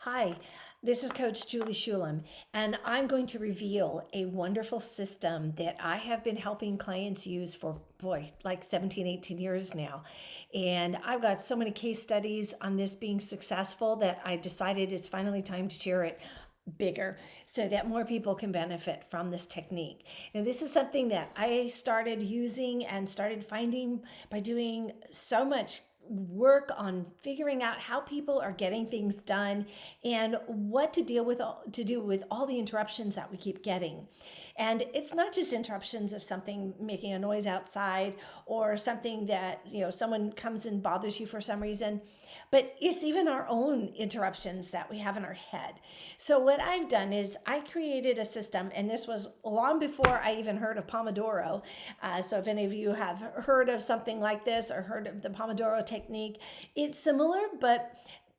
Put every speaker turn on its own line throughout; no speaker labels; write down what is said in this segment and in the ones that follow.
Hi, this is Coach Juli Shulem, and I'm going to reveal a wonderful system that I have been helping clients use for, like 17, 18 years now. And I've got so many case studies on this being successful that I decided it's finally time to share it bigger so that more people can benefit from this technique. And this is something that I started using and started finding by doing so much work on figuring out how people are getting things done and what to deal with to do with all the interruptions that we keep getting. And it's not just interruptions of something making a noise outside or something that someone comes and bothers you for some reason, but it's even our own interruptions that we have in our head. So what I've done is I created a system, and this was long before I even heard of Pomodoro. So if any of you have heard of something like this or heard of the Pomodoro technique, it's similar, but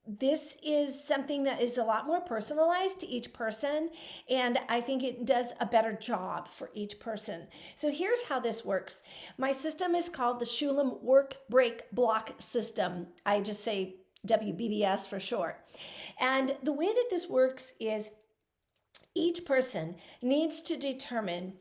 this is something that is a lot more personalized to each person, and I think it does a better job for each person. So here's how this works. My system is called the Shulem Work Break Block System. I just say WBBS for short. And the way that this works is each person needs to determine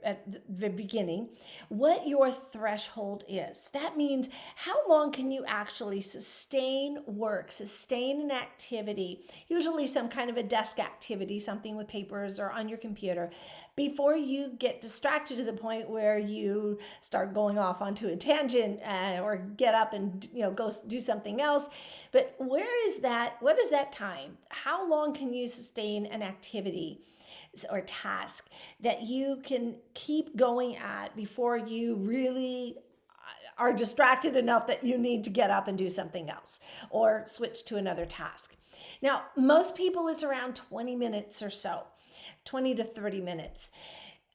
at the beginning what your threshold is. That means how long can you actually sustain work, sustain an activity, usually some kind of a desk activity, something with papers or on your computer, before you get distracted to the point where you start going off onto a tangent or get up and go do something else. But where is that? What is that time? How long can you sustain an activity or task that you can keep going at before you really are distracted enough that you need to get up and do something else or switch to another task? Now, most people, it's around 20 minutes or so, 20 to 30 minutes.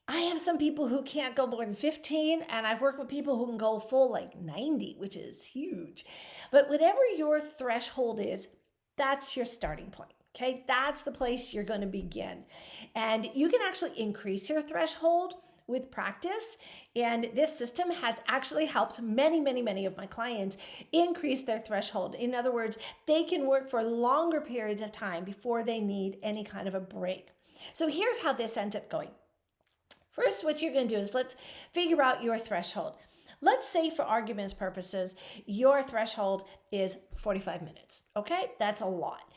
I have some people who can't go more than 15, and I've worked with people who can go full like 90, which is huge. But whatever your threshold is, that's your starting point. Okay, that's the place you're going to begin. And you can actually increase your threshold with practice. And this system has actually helped many, many, many of my clients increase their threshold. In other words, they can work for longer periods of time before they need any kind of a break. So here's how this ends up going. First, what you're going to do is let's figure out your threshold. Let's say, for argument's purposes, your threshold is 45 minutes. Okay, that's a lot.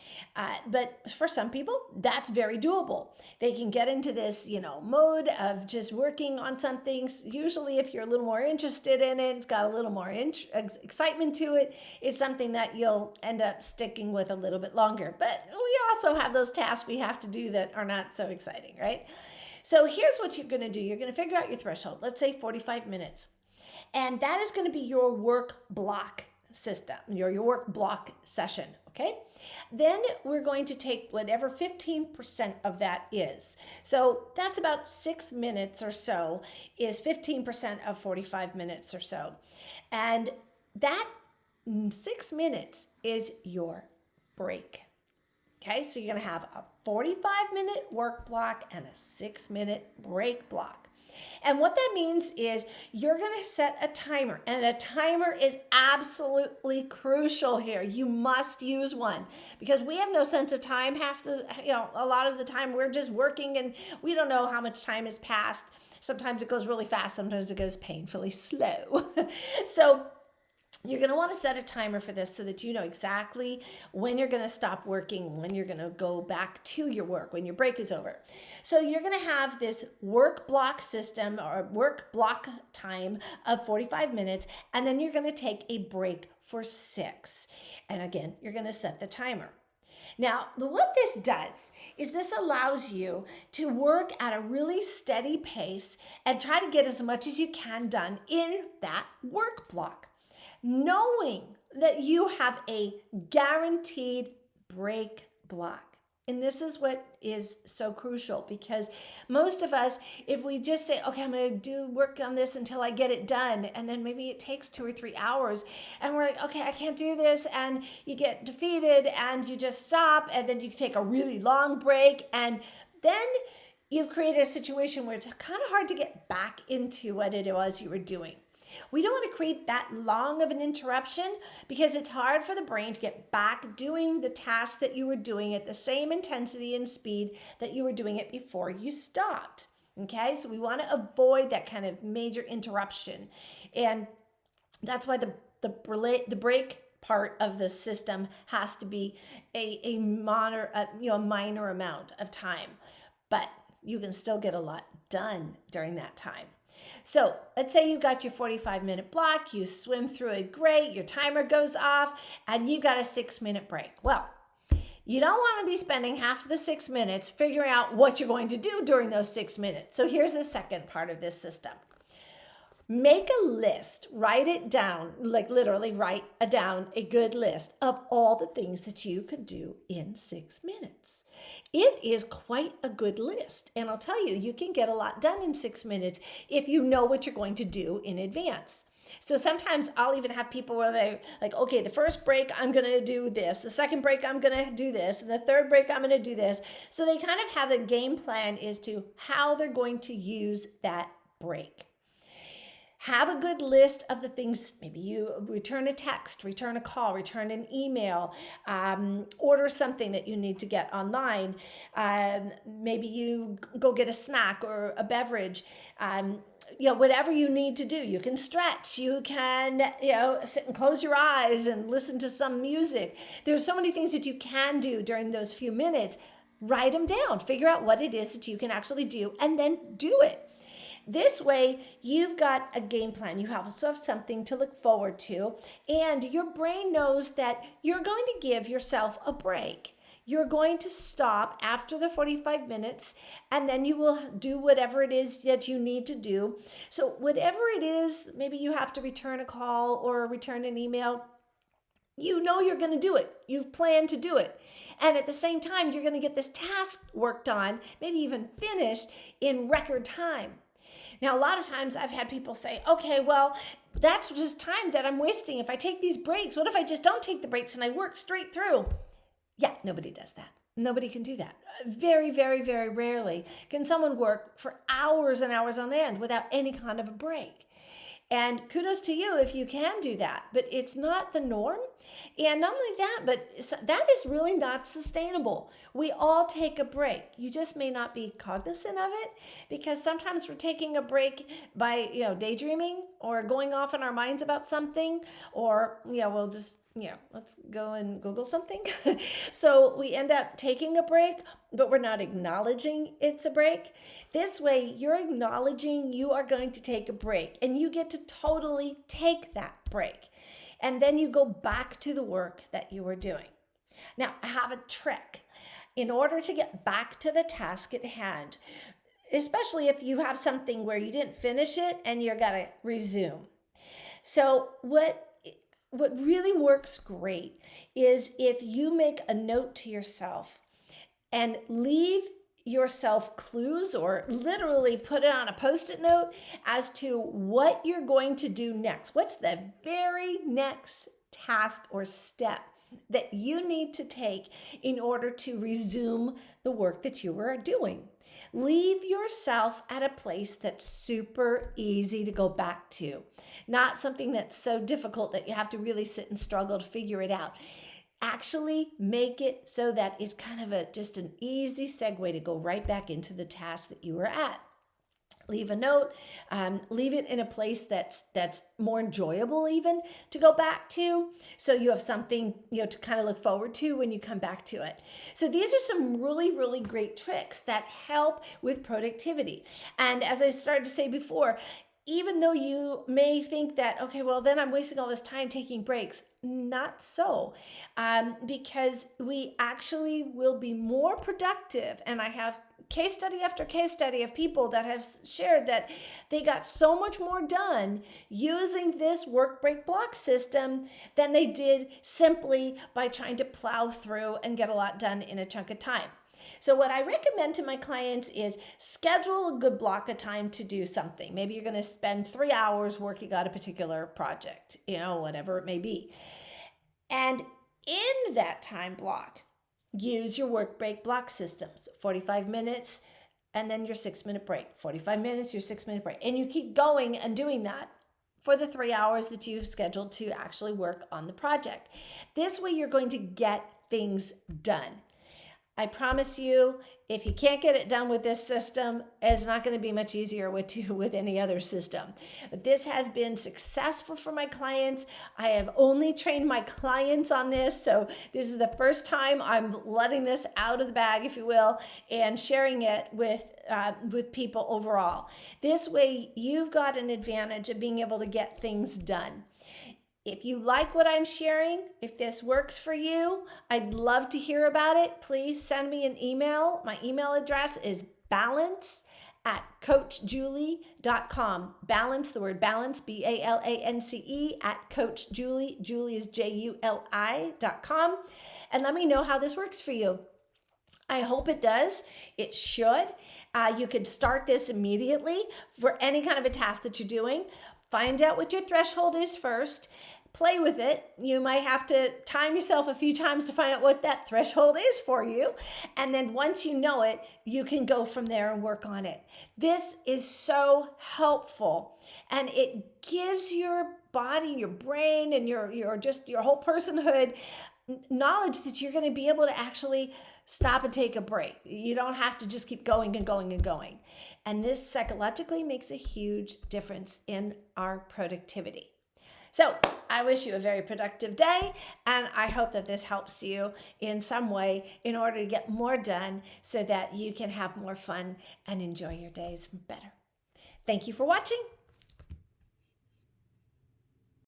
But for some people, that's very doable. They can get into this, mode of just working on something. Usually, if you're a little more interested in it, it's got a little more excitement to it. It's something that you'll end up sticking with a little bit longer. But we also have those tasks we have to do that are not so exciting, right? So here's what you're going to do. You're going to figure out your threshold. Let's say 45 minutes. And that is going to be your work block system, your work block session, okay? Then we're going to take whatever 15% of that is. So that's about 6 minutes or so is 15% of 45 minutes or so. And that 6 minutes is your break. Okay, so you're going to have a 45-minute work block and a 6-minute break block. And what that means is you're going to set a timer, and a timer is absolutely crucial here. You must use one because we have no sense of time. A lot of the time we're just working and we don't know how much time has passed. Sometimes it goes really fast. Sometimes it goes painfully slow. So you're going to want to set a timer for this so that you know exactly when you're going to stop working, when you're going to go back to your work, when your break is over. So you're going to have this work block system or work block time of 45 minutes, and then you're going to take a break for 6. And again, you're going to set the timer. Now, what this does is this allows you to work at a really steady pace and try to get as much as you can done in that work block, knowing that you have a guaranteed break block. And this is what is so crucial because most of us, if we just say, okay, I'm going to do work on this until I get it done, and then maybe it takes 2 or 3 hours, and we're like, okay, I can't do this, and you get defeated, and you just stop, and then you take a really long break, and then you've created a situation where it's kind of hard to get back into what it was you were doing. We don't want to create that long of an interruption because it's hard for the brain to get back doing the task that you were doing at the same intensity and speed that you were doing it before you stopped. Okay, so we want to avoid that kind of major interruption. And that's why the break part of the system has to be a minor amount of time, but you can still get a lot done during that time. So let's say you got your 45-minute block, you swim through it great, your timer goes off, and you got a 6-minute break. Well, you don't want to be spending half of the 6 minutes figuring out what you're going to do during those 6 minutes. So here's the second part of this system. Make a list, write it down, like literally write down a good list of all the things that you could do in 6 minutes. It is quite a good list. And I'll tell you, you can get a lot done in 6 minutes if you know what you're going to do in advance. So sometimes I'll even have people where they're like, okay, the first break, I'm going to do this. The second break, I'm going to do this. And the third break, I'm going to do this. So they kind of have a game plan as to how they're going to use that break. Have a good list of the things. Maybe you return a text, return a call, return an email, order something that you need to get online. Maybe you go get a snack or a beverage. Whatever you need to do. You can stretch. You can, sit and close your eyes and listen to some music. There's so many things that you can do during those few minutes. Write them down. Figure out what it is that you can actually do and then do it. This way, you've got a game plan. You have something to look forward to, and your brain knows that you're going to give yourself a break. You're going to stop after the 45 minutes, and then you will do whatever it is that you need to do. So whatever it is, maybe you have to return a call or return an email, you know you're going to do it. You've planned to do it. And at the same time, you're going to get this task worked on, maybe even finished in record time. Now, a lot of times I've had people say, okay, well, that's just time that I'm wasting. If I take these breaks, what if I just don't take the breaks and I work straight through? Yeah, nobody does that. Nobody can do that. Very, very, very rarely can someone work for hours and hours on end without any kind of a break. And kudos to you if you can do that, but it's not the norm. And not only that, but that is really not sustainable. We all take a break. You just may not be cognizant of it because sometimes we're taking a break by, daydreaming or going off in our minds about something, or, we'll just, let's go and Google something. So we end up taking a break, but we're not acknowledging it's a break. This way, you're acknowledging you are going to take a break, and you get to totally take that break. And then you go back to the work that you were doing. Now, I have a trick. In order to get back to the task at hand, especially if you have something where you didn't finish it and you got to resume. So what really works great is if you make a note to yourself and leave yourself clues, or literally put it on a Post-it note as to what you're going to do next. What's the very next task or step that you need to take in order to resume the work that you were doing? Leave yourself at a place that's super easy to go back to, not something that's so difficult that you have to really sit and struggle to figure it out. Actually make it so that it's kind of just an easy segue to go right back into the task that you were at. Leave a note, leave it in a place that's more enjoyable even to go back to, so you have something to kind of look forward to when you come back to it. So these are some really, really great tricks that help with productivity. And as I started to say before, even though you may think that, okay, well, then I'm wasting all this time taking breaks, not so, because we actually will be more productive. And I have case study after case study of people that have shared that they got so much more done using this work break block system than they did simply by trying to plow through and get a lot done in a chunk of time. So what I recommend to my clients is schedule a good block of time to do something. Maybe you're going to spend 3 hours working on a particular project, whatever it may be. And in that time block, use your work break block systems, 45 minutes, and then your 6-minute break, 45 minutes, your 6-minute break. And you keep going and doing that for the 3 hours that you've scheduled to actually work on the project. This way you're going to get things done. I promise you, if you can't get it done with this system, it's not going to be much easier with any other system. But this has been successful for my clients. I have only trained my clients on this, so this is the first time I'm letting this out of the bag, if you will, and sharing it with people overall. This way, you've got an advantage of being able to get things done. If you like what I'm sharing, if this works for you, I'd love to hear about it. Please send me an email. My email address is balance@coachjulie.com. Balance, the word balance, BALANCE, @coachjulie, Julie is JULI.com. And let me know how this works for you. I hope it does. It should. You could start this immediately for any kind of a task that you're doing. Find out what your threshold is first. Play with it. You might have to time yourself a few times to find out what that threshold is for you. And then once you know it, you can go from there and work on it. This is so helpful. And it gives your body, your brain, and your whole personhood knowledge that you're going to be able to actually stop and take a break. You don't have to just keep going and going and going. And this psychologically makes a huge difference in our productivity. So I wish you a very productive day, and I hope that this helps you in some way in order to get more done so that you can have more fun and enjoy your days better. Thank you for watching.